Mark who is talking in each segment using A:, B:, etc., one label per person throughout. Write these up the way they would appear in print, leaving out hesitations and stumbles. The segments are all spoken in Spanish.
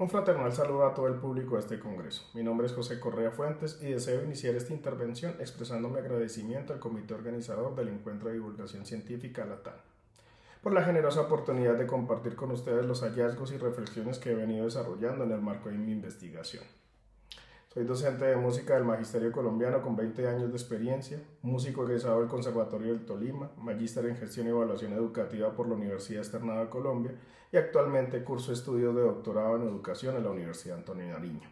A: Un fraternal saludo a todo el público de este congreso. Mi nombre es José Correa Fuentes y deseo iniciar esta intervención expresando mi agradecimiento al comité organizador del Encuentro de Divulgación Científica LATAM por la generosa oportunidad de compartir con ustedes los hallazgos y reflexiones que he venido desarrollando en el marco de mi investigación. Soy docente de música del Magisterio Colombiano con 20 años de experiencia, músico egresado del Conservatorio del Tolima, magíster en Gestión y Evaluación Educativa por la Universidad Externada de Colombia y actualmente curso estudios de doctorado en Educación en la Universidad Antonio Nariño.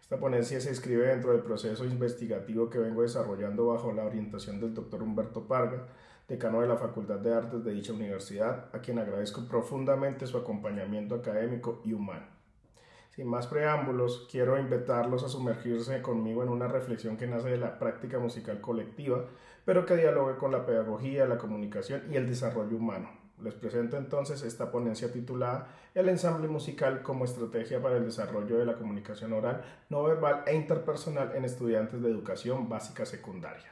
A: Esta ponencia se inscribe dentro del proceso investigativo que vengo desarrollando bajo la orientación del Dr. Humberto Parga, decano de la Facultad de Artes de dicha universidad, a quien agradezco profundamente su acompañamiento académico y humano. Sin más preámbulos, quiero invitarlos a sumergirse conmigo en una reflexión que nace de la práctica musical colectiva, pero que dialogue con la pedagogía, la comunicación y el desarrollo humano. Les presento entonces esta ponencia titulada El ensamble musical como estrategia para el desarrollo de la comunicación oral, no verbal e interpersonal en estudiantes de educación básica secundaria.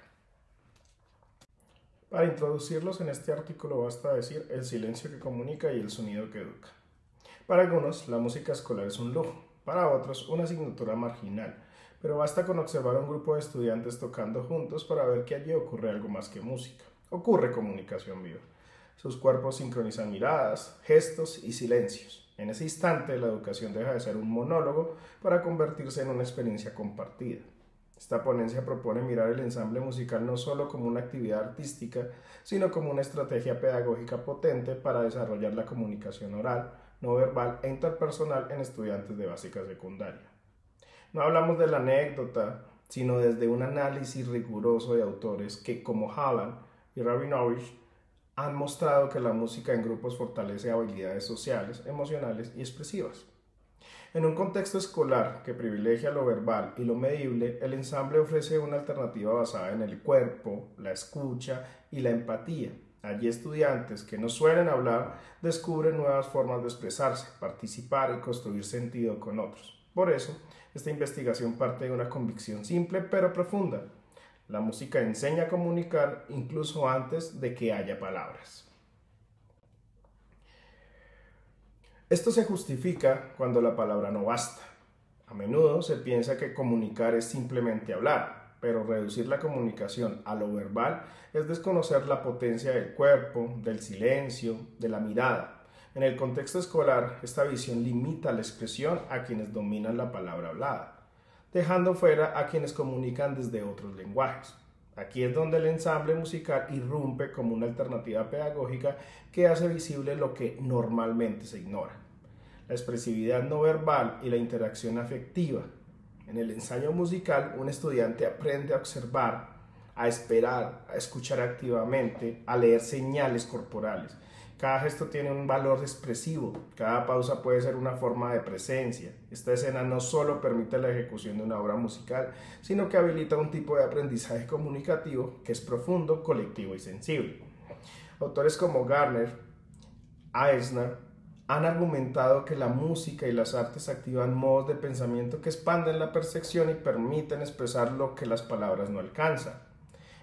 A: Para introducirlos en este artículo basta decir el silencio que comunica y el sonido que educa. Para algunos, la música escolar es un lujo, para otros, una asignatura marginal, pero basta con observar a un grupo de estudiantes tocando juntos para ver que allí ocurre algo más que música. Ocurre comunicación viva. Sus cuerpos sincronizan miradas, gestos y silencios. En ese instante, la educación deja de ser un monólogo para convertirse en una experiencia compartida. Esta ponencia propone mirar el ensamble musical no solo como una actividad artística, sino como una estrategia pedagógica potente para desarrollar la comunicación oral, no verbal e interpersonal en estudiantes de básica secundaria. No hablamos de la anécdota, sino desde un análisis riguroso de autores que, como Halland y Rabinovich, han mostrado que la música en grupos fortalece habilidades sociales, emocionales y expresivas. En un contexto escolar que privilegia lo verbal y lo medible, el ensamble ofrece una alternativa basada en el cuerpo, la escucha y la empatía. Allí estudiantes que no suelen hablar descubren nuevas formas de expresarse, participar y construir sentido con otros. Por eso, esta investigación parte de una convicción simple pero profunda. La música enseña a comunicar incluso antes de que haya palabras. Esto se justifica cuando la palabra no basta. A menudo se piensa que comunicar es simplemente hablar, pero reducir la comunicación a lo verbal es desconocer la potencia del cuerpo, del silencio, de la mirada. En el contexto escolar, esta visión limita la expresión a quienes dominan la palabra hablada, dejando fuera a quienes comunican desde otros lenguajes. Aquí es donde el ensamble musical irrumpe como una alternativa pedagógica que hace visible lo que normalmente se ignora: la expresividad no verbal y la interacción afectiva. En el ensayo musical, un estudiante aprende a observar, a esperar, a escuchar activamente, a leer señales corporales. Cada gesto tiene un valor expresivo, cada pausa puede ser una forma de presencia. Esta escena no solo permite la ejecución de una obra musical, sino que habilita un tipo de aprendizaje comunicativo que es profundo, colectivo y sensible. Autores como Gardner, Eisner, han argumentado que la música y las artes activan modos de pensamiento que expanden la percepción y permiten expresar lo que las palabras no alcanzan.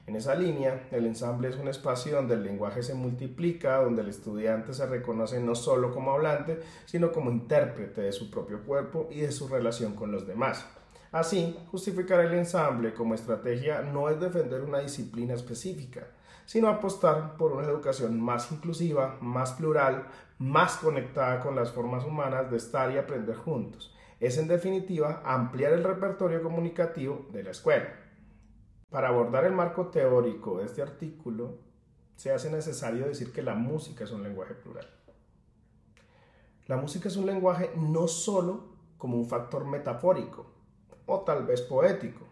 A: En esa línea, el ensamble es un espacio donde el lenguaje se multiplica, donde el estudiante se reconoce no solo como hablante, sino como intérprete de su propio cuerpo y de su relación con los demás. Así, justificar el ensamble como estrategia no es defender una disciplina específica, sino apostar por una educación más inclusiva, más plural, más conectada con las formas humanas de estar y aprender juntos. Es, en definitiva, ampliar el repertorio comunicativo de la escuela. Para abordar el marco teórico de este artículo, se hace necesario decir que la música es un lenguaje plural. La música es un lenguaje no solo como un factor metafórico o tal vez poético,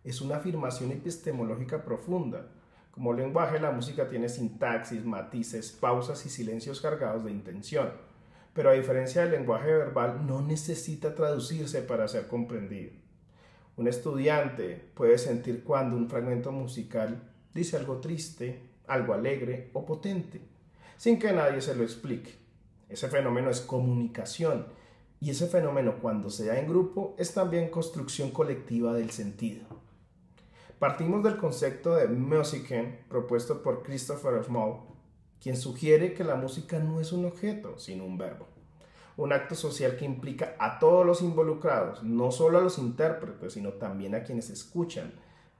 A: es una afirmación epistemológica profunda. Como lenguaje, la música tiene sintaxis, matices, pausas y silencios cargados de intención, pero a diferencia del lenguaje verbal, no necesita traducirse para ser comprendido. Un estudiante puede sentir cuando un fragmento musical dice algo triste, algo alegre o potente, sin que nadie se lo explique. Ese fenómeno es comunicación, y ese fenómeno, cuando se da en grupo, es también construcción colectiva del sentido. Partimos del concepto de Musiken propuesto por Christopher Small, quien sugiere que la música no es un objeto, sino un verbo. un acto social que implica a todos los involucrados, no solo a los intérpretes, sino también a quienes escuchan,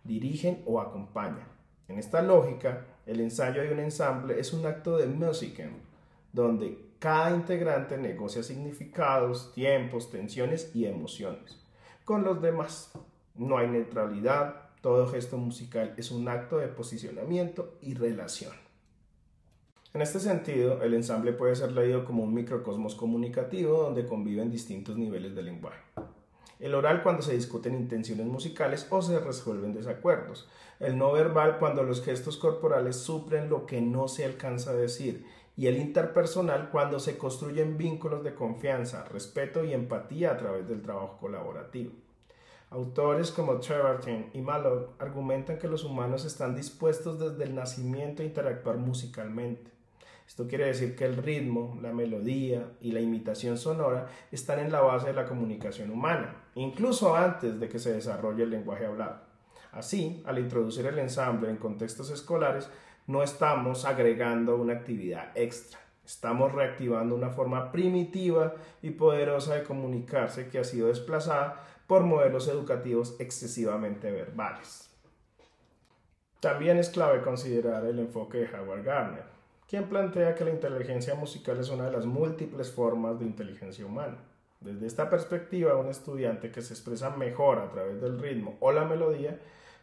A: dirigen o acompañan. En esta lógica, el ensayo de un ensamble es un acto de Musiken, donde cada integrante negocia significados, tiempos, tensiones y emociones con los demás. No hay neutralidad, todo gesto musical es un acto de posicionamiento y relación. En este sentido, el ensamble puede ser leído como un microcosmos comunicativo donde conviven distintos niveles de lenguaje. El oral cuando se discuten intenciones musicales o se resuelven desacuerdos. El no verbal cuando los gestos corporales suplen lo que no se alcanza a decir. Y el interpersonal cuando se construyen vínculos de confianza, respeto y empatía a través del trabajo colaborativo. Autores como Treverton y Malloch argumentan que los humanos están dispuestos desde el nacimiento a interactuar musicalmente. Esto quiere decir que el ritmo, la melodía y la imitación sonora están en la base de la comunicación humana, incluso antes de que se desarrolle el lenguaje hablado. Así, al introducir el ensamble en contextos escolares, no estamos agregando una actividad extra, estamos reactivando una forma primitiva y poderosa de comunicarse que ha sido desplazada por modelos educativos excesivamente verbales. También es clave considerar el enfoque de Howard Gardner, quien plantea que la inteligencia musical es una de las múltiples formas de inteligencia humana. Desde esta perspectiva, un estudiante que se expresa mejor a través del ritmo o la melodía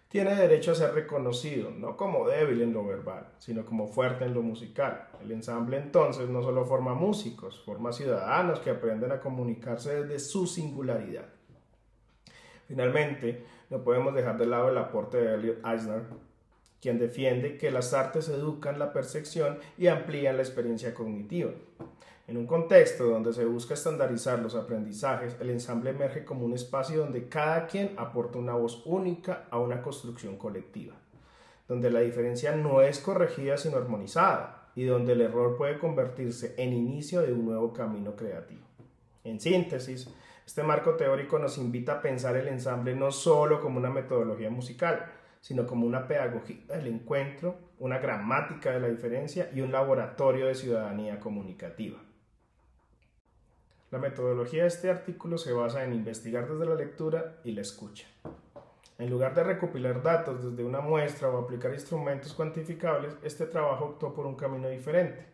A: tiene derecho a ser reconocido, no como débil en lo verbal, sino como fuerte en lo musical. El ensamble entonces no solo forma músicos, forma ciudadanos que aprenden a comunicarse desde su singularidad. Finalmente, no podemos dejar de lado el aporte de Elliot Eisner, quien defiende que las artes educan la percepción y amplían la experiencia cognitiva. En un contexto donde se busca estandarizar los aprendizajes, el ensamble emerge como un espacio donde cada quien aporta una voz única a una construcción colectiva, donde la diferencia no es corregida sino armonizada y donde el error puede convertirse en inicio de un nuevo camino creativo. En síntesis, este marco teórico nos invita a pensar el ensamble no solo como una metodología musical, sino como una pedagogía del encuentro, una gramática de la diferencia y un laboratorio de ciudadanía comunicativa. La metodología de este artículo se basa en investigar desde la lectura y la escucha. En lugar de recopilar datos desde una muestra o aplicar instrumentos cuantificables, este trabajo optó por un camino diferente,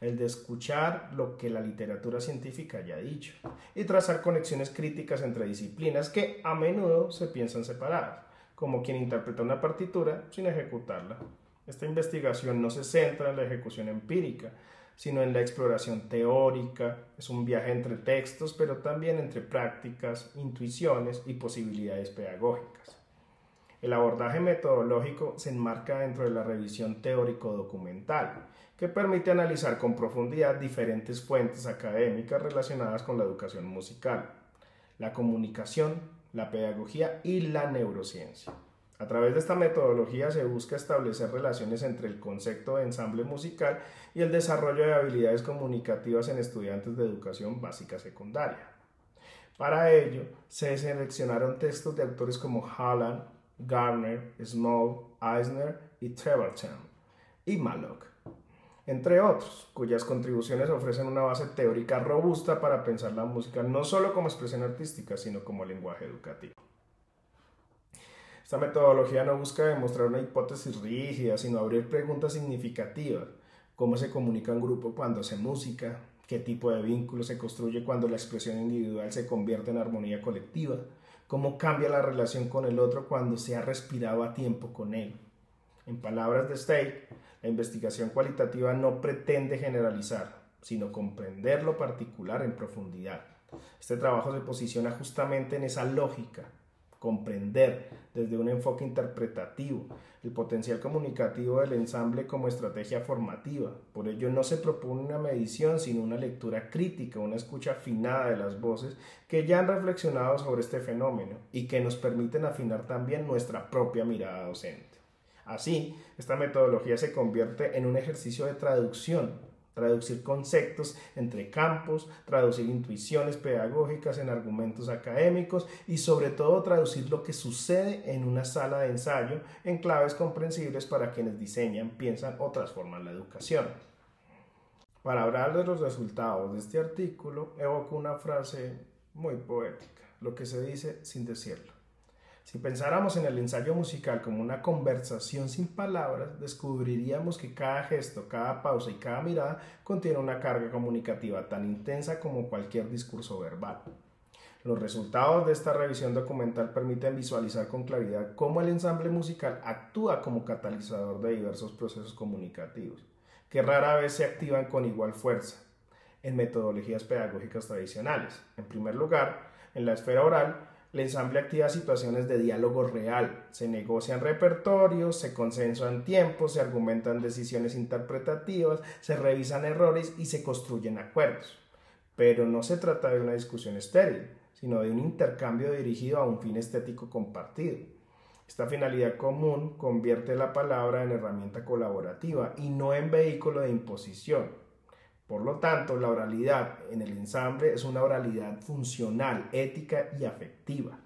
A: el de escuchar lo que la literatura científica ya ha dicho y trazar conexiones críticas entre disciplinas que a menudo se piensan separadas, como quien interpreta una partitura sin ejecutarla. Esta investigación no se centra en la ejecución empírica, sino en la exploración teórica. Es un viaje entre textos, pero también entre prácticas, intuiciones y posibilidades pedagógicas. El abordaje metodológico se enmarca dentro de la revisión teórico-documental, que permite analizar con profundidad diferentes fuentes académicas relacionadas con la educación musical, la comunicación, la pedagogía y la neurociencia. A través de esta metodología se busca establecer relaciones entre el concepto de ensamble musical y el desarrollo de habilidades comunicativas en estudiantes de educación básica secundaria. Para ello, se seleccionaron textos de autores como Hallam, Gardner, Small, Eisner y Treverton y Malloch, entre otros, cuyas contribuciones ofrecen una base teórica robusta para pensar la música no solo como expresión artística, sino como lenguaje educativo. Esta metodología no busca demostrar una hipótesis rígida, sino abrir preguntas significativas. ¿Cómo se comunica un grupo cuando hace música? ¿Qué tipo de vínculo se construye cuando la expresión individual se convierte en armonía colectiva? ¿Cómo cambia la relación con el otro cuando se ha respirado a tiempo con él? En palabras de Stake, la investigación cualitativa no pretende generalizar, sino comprender lo particular en profundidad. Este trabajo se posiciona justamente en esa lógica, comprender desde un enfoque interpretativo el potencial comunicativo del ensamble como estrategia formativa. Por ello no se propone una medición, sino una lectura crítica, una escucha afinada de las voces que ya han reflexionado sobre este fenómeno y que nos permiten afinar también nuestra propia mirada docente. Así, esta metodología se convierte en un ejercicio de traducción, traducir conceptos entre campos, traducir intuiciones pedagógicas en argumentos académicos y sobre todo traducir lo que sucede en una sala de ensayo en claves comprensibles para quienes diseñan, piensan o transforman la educación. Para hablar de los resultados de este artículo, evoco una frase muy poética, lo que se dice sin decirlo. Si pensáramos en el ensayo musical como una conversación sin palabras, descubriríamos que cada gesto, cada pausa y cada mirada contiene una carga comunicativa tan intensa como cualquier discurso verbal. Los resultados de esta revisión documental permiten visualizar con claridad cómo el ensamble musical actúa como catalizador de diversos procesos comunicativos, que rara vez se activan con igual fuerza en metodologías pedagógicas tradicionales. En primer lugar, en la esfera oral, el ensamble activa situaciones de diálogo real, se negocian repertorios, se consensuan tiempos, se argumentan decisiones interpretativas, se revisan errores y se construyen acuerdos. Pero no se trata de una discusión estéril, sino de un intercambio dirigido a un fin estético compartido. Esta finalidad común convierte la palabra en herramienta colaborativa y no en vehículo de imposición. Por lo tanto, la oralidad en el ensamble es una oralidad funcional, ética y afectiva.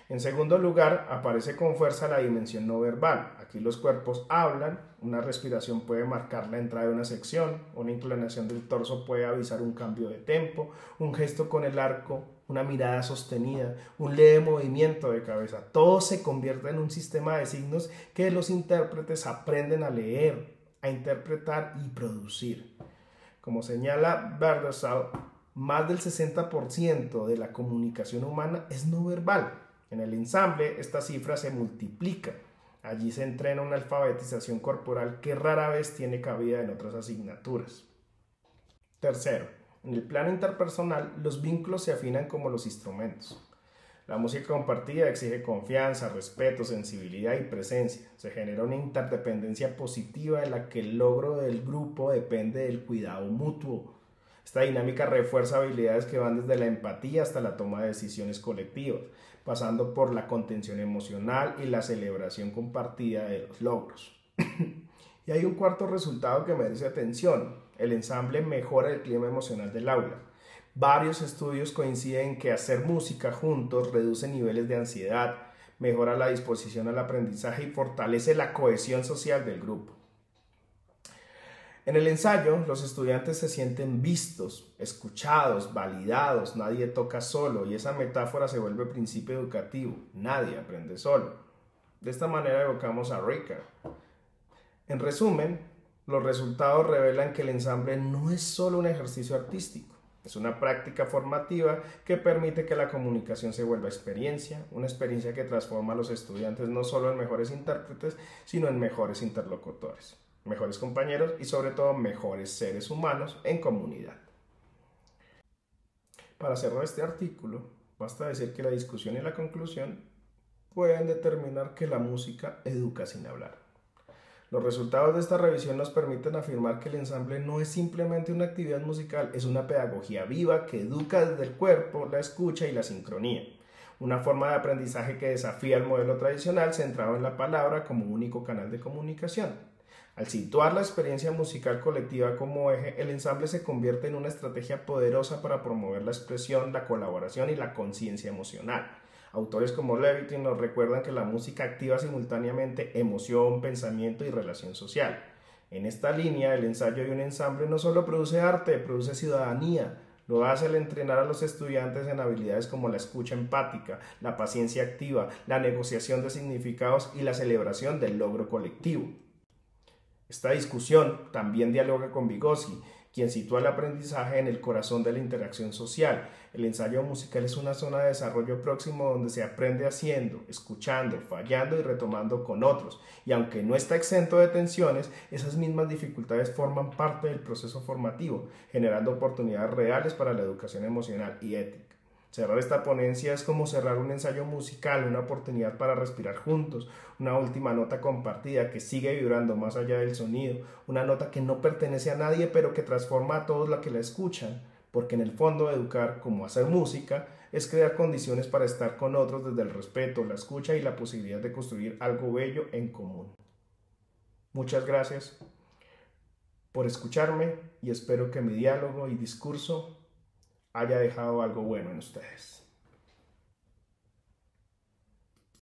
A: En segundo lugar, aparece con fuerza la dimensión no verbal. Aquí los cuerpos hablan, una respiración puede marcar la entrada de una sección, una inclinación del torso puede avisar un cambio de tempo, un gesto con el arco, una mirada sostenida, un leve movimiento de cabeza. Todo se convierte en un sistema de signos que los intérpretes aprenden a leer, a interpretar y producir. Como señala Berdersau, más del 60% de la comunicación humana es no verbal. En el ensamble, esta cifra se multiplica. Allí se entrena una alfabetización corporal que rara vez tiene cabida en otras asignaturas. Tercero, en el plano interpersonal, los vínculos se afinan como los instrumentos. La música compartida exige confianza, respeto, sensibilidad y presencia. Se genera una interdependencia positiva en la que el logro del grupo depende del cuidado mutuo. Esta dinámica refuerza habilidades que van desde la empatía hasta la toma de decisiones colectivas, pasando por la contención emocional y la celebración compartida de los logros. Y hay un cuarto resultado que merece atención. El ensamble mejora el clima emocional del aula. Varios estudios coinciden en que hacer música juntos reduce niveles de ansiedad, mejora la disposición al aprendizaje y fortalece la cohesión social del grupo. En el ensayo, los estudiantes se sienten vistos, escuchados, validados, nadie toca solo y esa metáfora se vuelve principio educativo, nadie aprende solo. De esta manera evocamos a Ricard. En resumen, los resultados revelan que el ensamble no es solo un ejercicio artístico, es una práctica formativa que permite que la comunicación se vuelva experiencia, una experiencia que transforma a los estudiantes no solo en mejores intérpretes, sino en mejores interlocutores, mejores compañeros y sobre todo mejores seres humanos en comunidad. Para cerrar este artículo, basta decir que la discusión y la conclusión pueden determinar que la música educa sin hablar. Los resultados de esta revisión nos permiten afirmar que el ensamble no es simplemente una actividad musical, es una pedagogía viva que educa desde el cuerpo, la escucha y la sincronía. Una forma de aprendizaje que desafía el modelo tradicional centrado en la palabra como único canal de comunicación. Al situar la experiencia musical colectiva como eje, el ensamble se convierte en una estrategia poderosa para promover la expresión, la colaboración y la conciencia emocional. Autores como Levitin nos recuerdan que la música activa simultáneamente emoción, pensamiento y relación social. En esta línea, el ensayo de un ensamble no solo produce arte, produce ciudadanía. Lo hace al entrenar a los estudiantes en habilidades como la escucha empática, la paciencia activa, la negociación de significados y la celebración del logro colectivo. Esta discusión también dialoga con Vygotsky, quien sitúa el aprendizaje en el corazón de la interacción social. El ensayo musical es una zona de desarrollo próximo donde se aprende haciendo, escuchando, fallando y retomando con otros. Y aunque no está exento de tensiones, esas mismas dificultades forman parte del proceso formativo, generando oportunidades reales para la educación emocional y ética. Cerrar esta ponencia es como cerrar un ensayo musical, una oportunidad para respirar juntos, una última nota compartida que sigue vibrando más allá del sonido, una nota que no pertenece a nadie pero que transforma a todos los que la escuchan, porque en el fondo educar, como hacer música, es crear condiciones para estar con otros desde el respeto, la escucha y la posibilidad de construir algo bello en común. Muchas gracias por escucharme y espero que mi diálogo y discurso haya dejado algo bueno en ustedes.